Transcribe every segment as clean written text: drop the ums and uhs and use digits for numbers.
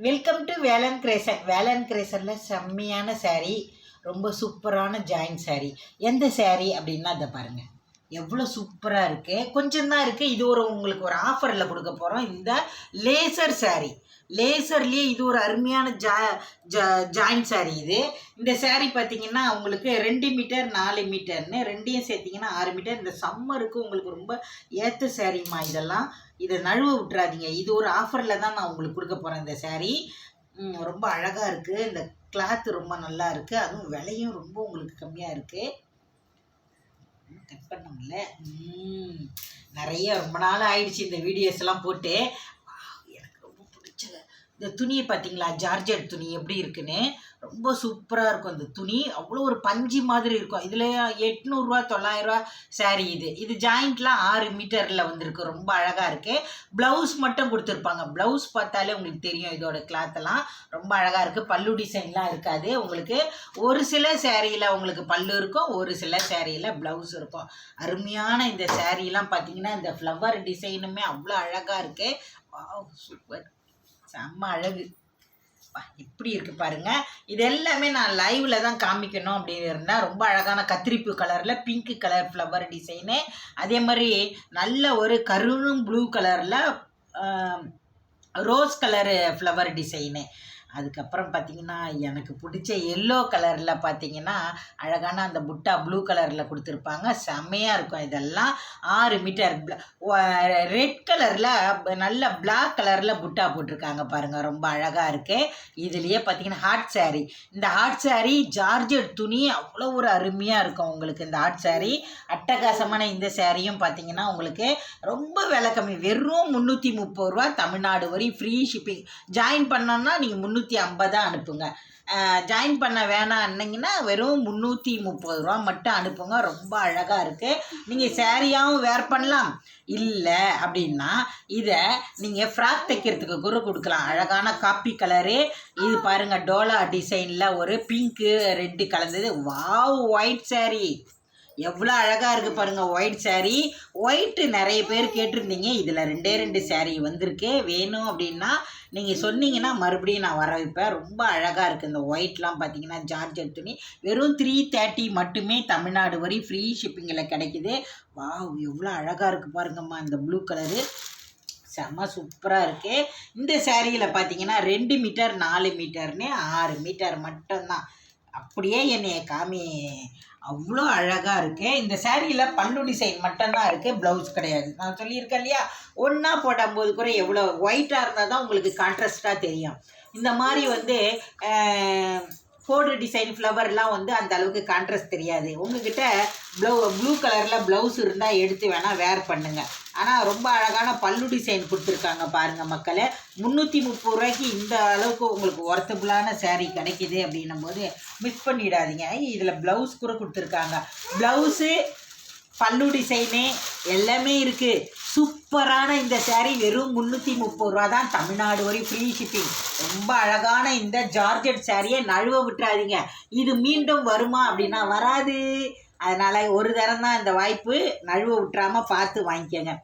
Welcome to Velan கிரேசன். வேலன் கிரேசனில் செம்மையான சாரீ, ரொம்ப சூப்பரான ஜாயின் சாரீ. எந்த சாரீ அப்படின்னா அதை பாருங்கள், எவ்வளோ சூப்பராக இருக்குது. கொஞ்சம் தான் இருக்குது. இது உங்களுக்கு ஒரு ஆஃபரில் கொடுக்க போகிறோம். இந்த லேசர் சாரீ, லேசர்லேயே இது ஒரு அருமையான ஜாயின் சாரீ. இந்த சாரீ பார்த்தீங்கன்னா உங்களுக்கு 2 மீட்டர் 4 மீட்டர்னு ரெண்டையும் சேர்த்திங்கன்னா 6 மீட்டர். இந்த சம்மருக்கு உங்களுக்கு ரொம்ப ஏற்ற சாரீம்மா. இதெல்லாம் இதை நழுவ விட்டுறாதீங்க. இது ஒரு ஆஃபரில் தான் நான் உங்களுக்கு கொடுக்க போகிறேன். இந்த சாரீ ரொம்ப அழகாக இருக்குது. இந்த கிளாத்து ரொம்ப நல்லா இருக்குது. அதுவும் விலையும் ரொம்ப உங்களுக்கு கம்மியாக இருக்குது. கட் பண்ண முடியல. நிறைய ரொம்ப நாள் ஆயிடுச்சு இந்த வீடியோஸ் எல்லாம் போட்டு. எனக்கு ரொம்ப பிடிச்ச இந்த துணியை பார்த்தீங்களா, ஜார்ஜெட் துணி எப்படி இருக்குன்னு. ரொம்ப சூப்பராக இருக்கும் இந்த துணி. அவ்வளோ ஒரு பஞ்சு மாதிரி இருக்கும். இதில் 800 900 சாரீ. இது ஜாயிண்ட்லாம் 6 மீட்டரில் வந்திருக்கு. ரொம்ப அழகாக இருக்குது. ப்ளவுஸ் மட்டும் கொடுத்துருப்பாங்க. ப்ளவுஸ் பார்த்தாலே உங்களுக்கு தெரியும் இதோட கிளாத்தெல்லாம் ரொம்ப அழகாக இருக்குது. பல்லு டிசைன்லாம் இருக்காது உங்களுக்கு. ஒரு சில சாரியில் உங்களுக்கு பல்லு இருக்கும், ஒரு சில சாரியில் ப்ளவுஸ் இருக்கும். அருமையான இந்த சாரீலாம் பார்த்தீங்கன்னா இந்த ஃப்ளவர் டிசைனுமே அவ்வளோ அழகாக இருக்குது. சூப்பர், செம்ம அழகு. இப்படி இருக்கு பாருங்க. இது எல்லாமே நான் லைவ்ல தான் காமிக்கணும் அப்படின்னு இருந்தால். ரொம்ப அழகான கத்திரிப்பு கலரில் பிங்க் கலர் ஃப்ளவர் டிசைனு. அதே மாதிரி நல்ல ஒரு கருணும் ப்ளூ கலரில் ரோஸ் கலரு ஃப்ளவர் டிசைனு. அதுக்கப்புறம் பார்த்திங்கன்னா எனக்கு பிடிச்ச எல்லோ கலரில் பார்த்திங்கன்னா அழகான அந்த புட்டா ப்ளூ கலரில் கொடுத்துருப்பாங்க. செம்மையாக இருக்கும். இதெல்லாம் 6 மீட்டர். ரெட் கலரில் நல்ல பிளாக் கலரில் புட்டா போட்டிருக்காங்க பாருங்கள், ரொம்ப அழகாக இருக்குது. இதுலேயே பார்த்திங்கன்னா ஹாட் சாரீ. இந்த ஹாட் சாரீ ஜார்ஜெட் துணி அவ்வளோ ஒரு அருமையாக இருக்கும் உங்களுக்கு. இந்த ஹாட் சாரீ அட்டகாசமான இந்த சாரியும் பார்த்திங்கன்னா உங்களுக்கு ரொம்ப விலை கம்மி. வெறும் 330 ரூபா. தமிழ்நாடு வரை ஃப்ரீ ஷிப்பிங். ஜாயின் பண்ணோன்னா நீங்கள் 350 அனுப்புங்க. ஜாயின் பண்ண வேணாம் அன்னிங்கன்னா வெறும் 330 ரூபா மட்டும் அனுப்புங்க. ரொம்ப அழகாக இருக்குது. நீங்கள் சாரியாகவும் வேர் பண்ணலாம். இல்லை அப்படின்னா இதை நீங்கள் ஃப்ராக் தைக்கிறதுக்கு கூட கொடுக்கலாம். அழகான காப்பி கலரு. இது பாருங்கள், டோலா டிசைனில் ஒரு பிங்க்கு ரெட்டு கலந்தது. வாவ், ஒயிட் சாரீ எவ்வளோ அழகாக இருக்குது பாருங்கள். ஒயிட் சாரீ. ஒயிட்டு நிறைய பேர் கேட்டிருந்தீங்க. இதில் 2 சாரீ வந்திருக்கு. வேணும் அப்படின்னா நீங்கள் சொன்னீங்கன்னா மறுபடியும் நான் வர வைப்பேன். ரொம்ப அழகாக இருக்குது. இந்த ஒயிட்லாம் பார்த்தீங்கன்னா ஜார்ஜெட் துணி வெறும் 330 மட்டுமே. தமிழ்நாடு வரை ஃப்ரீ ஷிப்பிங்கில் கிடைக்குது. வாவ், எவ்வளோ அழகாக இருக்குது பாருங்கம்மா. இந்த ப்ளூ கலரு செம்ம சூப்பராக இருக்குது. இந்த சாரியில் பார்த்தீங்கன்னா 2 மீட்டர் 4 மீட்டர்னு 6 மீட்டர் மட்டும்தான். அப்படியே என்னைய காமி, அவ்வளோ அழகாக இருக்குது. இந்த சாரியில் பல்லு டிசைன் மட்டும்தான் இருக்குது, ப்ளவுஸ் கிடையாது. நான் சொல்லியிருக்கேன் இல்லையா, ஒன்றா போடும்போது கூட எவ்வளோ ஒயிட்டாக இருந்தால் தான் உங்களுக்கு கான்ட்ராஸ்டாக தெரியும். இந்த மாதிரி கோடு டிசைன் ஃப்ளவர்லாம் அந்த அளவுக்கு கான்ட்ராஸ்ட் தெரியாது. உங்ககிட்ட ப்ளூ கலரில் ப்ளவுஸ் இருந்தால் எடுத்து வேணால் வேர் பண்ணுங்கள். ஆனால் ரொம்ப அழகான பல்லு டிசைன் கொடுத்துருக்காங்க பாருங்கள் மக்களே. 330 ரூபாய்க்கு இந்த அளவுக்கு உங்களுக்கு ஒர்த்தபுளான சாரீ கிடைக்கிது அப்படின்னும் போது மிஸ் பண்ணிடாதீங்க. இதில் ப்ளவுஸ் கூட கொடுத்துருக்காங்க. ப்ளவுஸு, பல்லு டிசைனு எல்லாமே இருக்குது. சூப்பரான இந்த சாரீ வெறும் 330 ரூபா தான். தமிழ்நாடு வரை ஃப்ரீ ஷிப்பிங். ரொம்ப அழகான இந்த ஜார்ஜெட் சாரியை நழுவ விட்டுறாதீங்க. இது மீண்டும் வருமா அப்படின்னா வராது. அதனால் ஒரு தரம் தான் இந்த வாய்ப்பு. நழுவ விட்டுறாமல் பார்த்து வாங்கிக்கோங்க.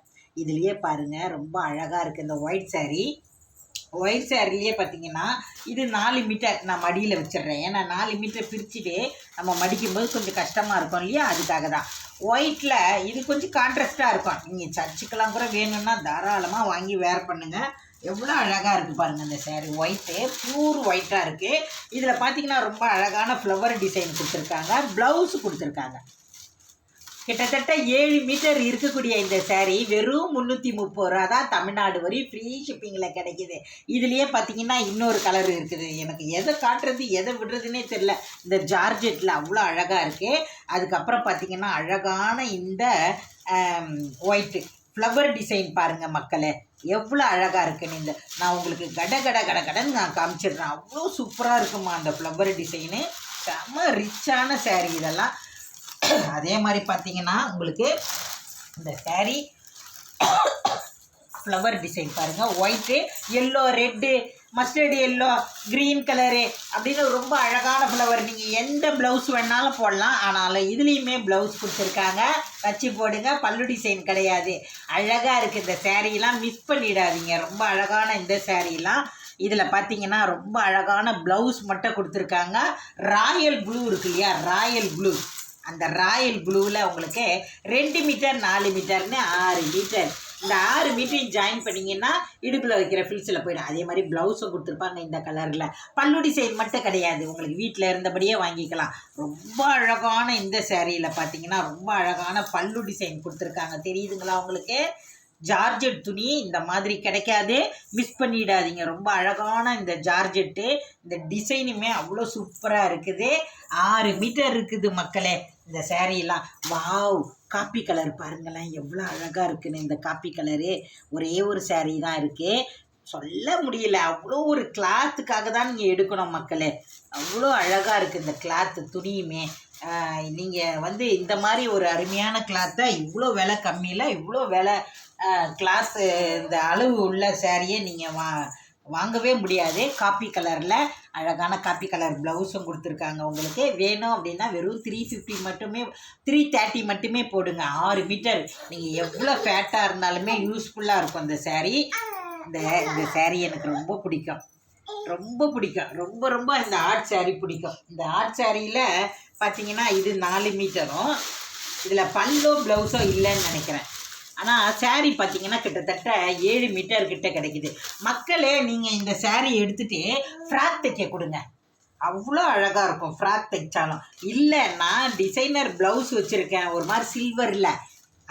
இதுலேயே பாருங்கள், ரொம்ப அழகாக இருக்குது இந்த ஒயிட் சாரீ. ஒயிட் சாரிலேயே பார்த்தீங்கன்னா இது 4 மீட்டர். நான் மடியில் வச்சிடுறேன். ஏன்னா 4 மீட்டர் பிரிச்சுட்டு நம்ம மடிக்கும்போது கொஞ்சம் கஷ்டமாக இருக்கும் இல்லையா, அதுக்காக தான். ஒயிட்டில் இது கொஞ்சம் கான்ட்ராஸ்டாக இருக்கும். நீங்கள் சர்ச்சுக்கெல்லாம் கூட வேணும்னா தாராளமாக வாங்கி வேர் பண்ணுங்கள். எவ்வளோ அழகாக இருக்குது பாருங்கள் இந்த சாரீ. ஒயிட்டு ப்யூர் ஒயிட்டாக இருக்குது. இதில் பார்த்தீங்கன்னா ரொம்ப அழகான ஃப்ளவர் டிசைன் கொடுத்துருக்காங்க. ப்ளவுஸு கொடுத்துருக்காங்க. கிட்டத்தட்ட 7 மீட்டர் இருக்கக்கூடிய இந்த சாரீ வெறும் 330 ரூபா தான். தமிழ்நாடு வரை ஃப்ரீ ஷிப்பிங்கில் கிடைக்கிது. இதுலேயே பார்த்தீங்கன்னா இன்னொரு கலர் இருக்குது. எனக்கு எதை காட்டுறது எதை விடுறதுன்னே தெரில. இந்த ஜார்ஜெட்டில் அவ்வளோ அழகாக இருக்குது. அதுக்கப்புறம் பார்த்தீங்கன்னா அழகான இந்த ஒயிட்டு ஃப்ளவர் டிசைன் பாருங்கள் மக்களே, எவ்வளோ அழகாக இருக்குன்னு. இந்த நான் உங்களுக்கு கடன்னு நான் காமிச்சிடுறேன். அவ்வளோ சூப்பராக இருக்குமா அந்த ஃப்ளவர் டிசைனு. செம்ம ரிச்சான சாரீ இதெல்லாம். அதே மாதிரி பார்த்தீங்கன்னா உங்களுக்கு இந்த சாரீ ஃப்ளவர் டிசைன் பாருங்கள். White, yellow, red, mustard yellow, green colour அப்படின்னு ரொம்ப அழகான ஃப்ளவர். நீங்கள் எந்த ப்ளவுஸ் வேணாலும் போடலாம். ஆனாலும் இதுலேயுமே ப்ளவுஸ் கொடுத்துருக்காங்க. தச்சு போடுங்க. பல்லு டிசைன் கிடையாது. அழகாக இருக்குது இந்த சாரீலாம். மிஸ் பண்ணிடாதீங்க. ரொம்ப அழகான இந்த சாரீலாம் இதில் பார்த்தீங்கன்னா ரொம்ப அழகான ப்ளவுஸ் மட்டும் கொடுத்துருக்காங்க. ராயல் ப்ளூ இருக்கு இல்லையா, ராயல் ப்ளூ, அந்த ராயல் ப்ளூவில் உங்களுக்கு 2 மீட்டர் 4 மீட்டர்னு 6 மீட்டர். இந்த 6 மீட்டரையும் ஜாயின் பண்ணிங்கன்னா இடுப்பில் வைக்கிற ஃபில்ஸில் போயிடும். அதே மாதிரி ப்ளவுஸும் கொடுத்துருப்பாங்க இந்த கலரில். பல்லு டிசைன் மட்டும் கிடையாது, உங்களுக்கு வீட்டில் இருந்தபடியே வாங்கிக்கலாம். ரொம்ப அழகான இந்த சேரீயில் பார்த்தீங்கன்னா ரொம்ப அழகான பல்லு டிசைன் கொடுத்துருக்காங்க. தெரியுதுங்களா உங்களுக்கு? ஜார்ஜெட் துணி இந்த மாதிரி கிடைக்காது, மிஸ் பண்ணிடாதீங்க. ரொம்ப அழகான இந்த ஜார்ஜெட்டு, இந்த டிசைனுமே அவ்வளோ சூப்பராக இருக்குது. 6 மீட்டர் இருக்குது மக்களே இந்த சேரீலாம். வாவ், காப்பி கலர் பாருங்களேன் எவ்வளோ அழகாக இருக்குன்னு. இந்த காப்பி கலரு ஒரே ஒரு சேரீ தான் இருக்குது, சொல்ல முடியல. அவ்வளோ ஒரு கிளாத்துக்காக தான் நீங்கள் எடுக்கணும் மக்களே. அவ்வளோ அழகாக இருக்குது இந்த கிளாத்து துணியுமே. நீங்கள் இந்த மாதிரி ஒரு அருமையான கிளாத்தை இவ்வளோ விலை கம்மியில் இவ்வளோ விலை கிளாஸு இந்த அளவு உள்ள சேரீயை நீங்கள் வாங்கவே முடியாது. காப்பி கலரில் அழகான காப்பி கலர் ப்ளவுஸும் கொடுத்துருக்காங்க. உங்களுக்கு வேணும் அப்படின்னா வெறும் 350 மட்டுமே, 330 மட்டுமே போடுங்க. 6 மீட்டர். நீங்கள் எவ்வளோ ஃபேட்டாக இருந்தாலுமே யூஸ்ஃபுல்லாக இருக்கும் இந்த சேரீ. இந்த சேரீ எனக்கு ரொம்ப பிடிக்கும், ரொம்ப பிடிக்கும். ரொம்ப ரொம்ப இந்த ஆர்ட் சேரீ பிடிக்கும். இந்த ஆர்ட் சேரீயில் பார்த்தீங்கன்னா இது 4 மீட்டரும், இதில் பல்லோ ப்ளவுஸோ இல்லைன்னு நினைக்கிறேன். ஆனால் சேரீ பார்த்தீங்கன்னா கிட்டத்தட்ட 7 மீட்டர் கிட்ட கிடைக்குது. மக்களே நீங்கள் இந்த சேரீ எடுத்துகிட்டு ஃப்ராக் தைக்க கொடுங்க, அவ்வளோ அழகாக இருக்கும். ஃப்ராக் தைச்சாலும் இல்லை, நான் டிசைனர் ப்ளவுஸ் வச்சுருக்கேன் ஒரு மாதிரி சில்வரில்,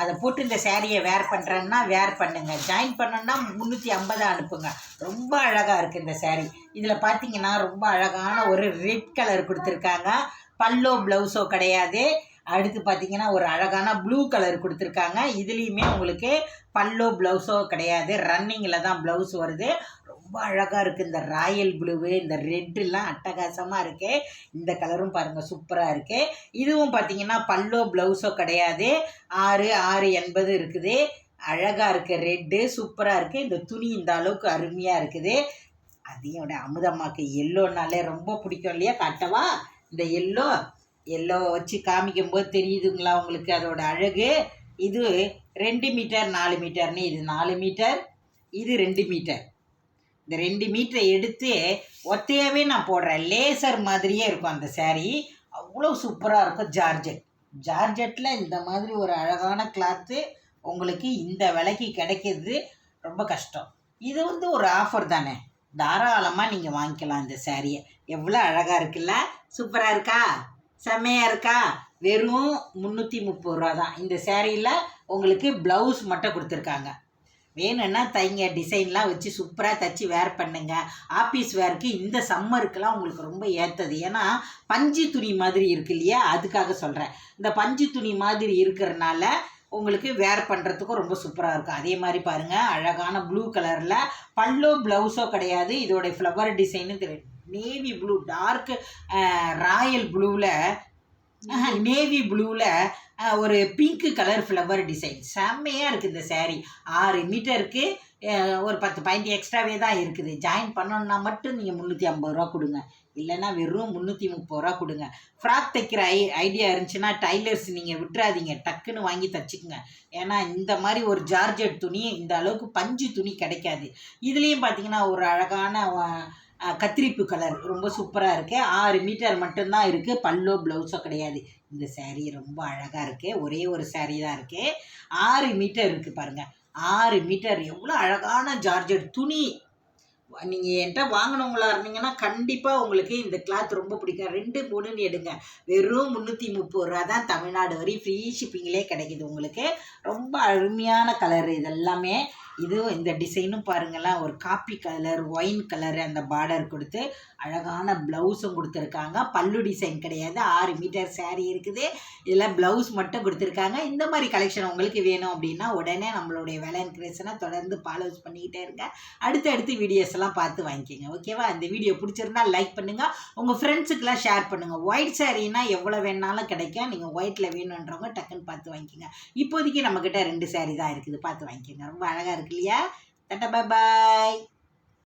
அதை போட்டு இந்த சேரீயை வேர் பண்ணுறேன்னா வேர் பண்ணுங்கள். ஜாயின் பண்ணோன்னா 350 அனுப்புங்க. ரொம்ப அழகாக இருக்குது இந்த சேரீ. இதில் பார்த்தீங்கன்னா ரொம்ப அழகான ஒரு ரெட் கலர் கொடுத்துருக்காங்க. பல்லோ ப்ளவுஸோ கிடையாது. அடுத்து பார்த்தீங்கன்னா ஒரு அழகான ப்ளூ கலர் கொடுத்துருக்காங்க. இதுலேயுமே உங்களுக்கு பல்லோ ப்ளவுஸோ கிடையாது, ரன்னிங்கில் தான் ப்ளவுஸ் வருது. ரொம்ப அழகாக இருக்குது இந்த ராயல் ப்ளூவு, இந்த ரெட்டுலாம் அட்டகாசமாக இருக்குது. இந்த கலரும் பாருங்கள் சூப்பராக இருக்குது. இதுவும் பார்த்தீங்கன்னா பல்லோ ப்ளவுஸோ கிடையாது. 680 இருக்குது. அழகாக இருக்குது, ரெட்டு சூப்பராக இருக்குது. இந்த துணி இந்த அளவுக்கு அருமையாக இருக்குது. அதையும் விட அமுதம்மாக்கு எல்லோனாலே ரொம்ப பிடிக்கும் இல்லையா? காட்டவா? இந்த எல்லோ வச்சு காமிக்கும்போது தெரியுதுங்களா உங்களுக்கு அதோட அழகு? இது 2 மீட்டர் 4 மீட்டர்னு, இது 4 மீட்டர், இது 2 மீட்டர். இந்த 2 மீட்டரை எடுத்து ஒத்தையாகவே நான் போடுறேன். லேசர் மாதிரியே இருக்கும் அந்த சேரீ, அவ்வளோ சூப்பராக இருக்கும். ஜார்ஜெட்டில் இந்த மாதிரி ஒரு அழகான கிளாத்து உங்களுக்கு இந்த விலைக்கு கிடைக்கிறது ரொம்ப கஷ்டம். இது ஒரு ஆஃபர் தானே, தாராளமாக நீங்கள் வாங்கிக்கலாம் இந்த சேரீயை. எவ்வளோ அழகாக இருக்குல்ல? சூப்பராக இருக்கா? செம்மையாக இருக்கா? வெறும் 330 ரூபா தான். இந்த சேரீயில் உங்களுக்கு ப்ளவுஸ் மட்டும் கொடுத்துருக்காங்க. வேணும்னா தைங்க, டிசைன்லாம் வச்சு சூப்பராக தைச்சி வேர் பண்ணுங்க. ஆஃபீஸ் வேருக்கு இந்த சம்மருக்கெல்லாம் உங்களுக்கு ரொம்ப ஏற்றது. ஏன்னா பஞ்சு துணி மாதிரி இருக்கு இல்லையா, அதுக்காக சொல்கிறேன். இந்த பஞ்சு துணி மாதிரி இருக்கிறனால உங்களுக்கு வேர் பண்ணுறதுக்கும் ரொம்ப சூப்பராக இருக்கும். அதே மாதிரி பாருங்கள் அழகான ப்ளூ கலரில் பல்லோ ப்ளவுஸோ கிடையாது. இதோடைய ஃப்ளவர் டிசைனு தெரியும். நேவி ப்ளூ, டார்க் ராயல் ப்ளூவில், நேவி ப்ளூவில் ஒரு பிங்க் கலர் ஃப்ளவர் டிசைன் செம்மையாக இருக்குது இந்த சேரீ. 6 மீட்டருக்கு ஒரு 10 பாயிண்ட் எக்ஸ்ட்ராவே தான் இருக்குது. ஜாயின் பண்ணோன்னா மட்டும் நீங்கள் 350 ரூபா கொடுங்க, இல்லைன்னா வெறும் 330 ரூபா கொடுங்க. ஃப்ராக் தைக்கிற ஐடியா இருந்துச்சுன்னா டைலர்ஸ் நீங்கள் விட்டுறாதீங்க, டக்குன்னு வாங்கி தைச்சிக்குங்க. ஏன்னா இந்த மாதிரி ஒரு ஜார்ஜெட் துணி இந்த அளவுக்கு பஞ்சு துணி கிடைக்காது. இதுலேயும் பார்த்தீங்கன்னா ஒரு அழகான கத்திரிப்பு கலர் ரொம்ப சூப்பராக இருக்குது. 6 மீட்டர் மட்டும்தான் இருக்குது, பல்லோ ப்ளவுஸோ கிடையாது. இந்த சேரீ ரொம்ப அழகாக இருக்குது. ஒரே ஒரு சேரீ தான் இருக்குது. 6 மீட்டர் இருக்குது பாருங்கள். 6 மீட்டர் எவ்வளோ அழகான ஜார்ஜெட் துணி. நீங்கள் என்கிட்ட வாங்கினவங்களா இருந்தீங்கன்னா கண்டிப்பாக உங்களுக்கு இந்த கிளாத் ரொம்ப பிடிக்கும். 2 3ன்னு எடுங்க. வெறும் 330 ரூபா தான், தமிழ்நாடு வரை ஃப்ரீ ஷிப்பிங்லேயே கிடைக்கிது உங்களுக்கு. ரொம்ப அருமையான கலர் இதெல்லாமே. இதுவும் இந்த டிசைனும் பாருங்களேன், ஒரு காப்பி கலர், ஒயின் கலர் அந்த பார்டர் கொடுத்து அழகான ப்ளவுஸும் கொடுத்துருக்காங்க. பல்லு டிசைன் கிடையாது. 6 மீட்டர் சேரீ இருக்குது. இதில் ப்ளவுஸ் மட்டும் கொடுத்துருக்காங்க. இந்த மாதிரி கலெக்ஷன் உங்களுக்கு வேணும் அப்படின்னா உடனே நம்மளுடைய வேலன் கிரியேஷனை தொடர்ந்து ஃபாலோஸ் பண்ணிக்கிட்டே இருங்க. அடுத்தடுத்து வீடியோஸ் எல்லாம் பார்த்து வாங்கிக்கோங்க. ஓகேவா? இந்த வீடியோ பிடிச்சிருந்தா லைக் பண்ணுங்கள், உங்கள் ஃப்ரெண்ட்ஸுக்கெல்லாம் ஷேர் பண்ணுங்கள். ஒயிட் சேரீனா எவ்வளோ வேணாலும் கிடைக்கும். நீங்கள் ஒயிட்டில் வேணுன்றவங்க டக்குன்னு பார்த்து வாங்கிக்கோங்க. இப்போதைக்கு நம்மக்கிட்ட 2 சேரீ தான் இருக்குது, பார்த்து வாங்கிக்கோங்க. ரொம்ப அழகாக இருக்கு இல்லையா? டாடா, பாய் பாய்.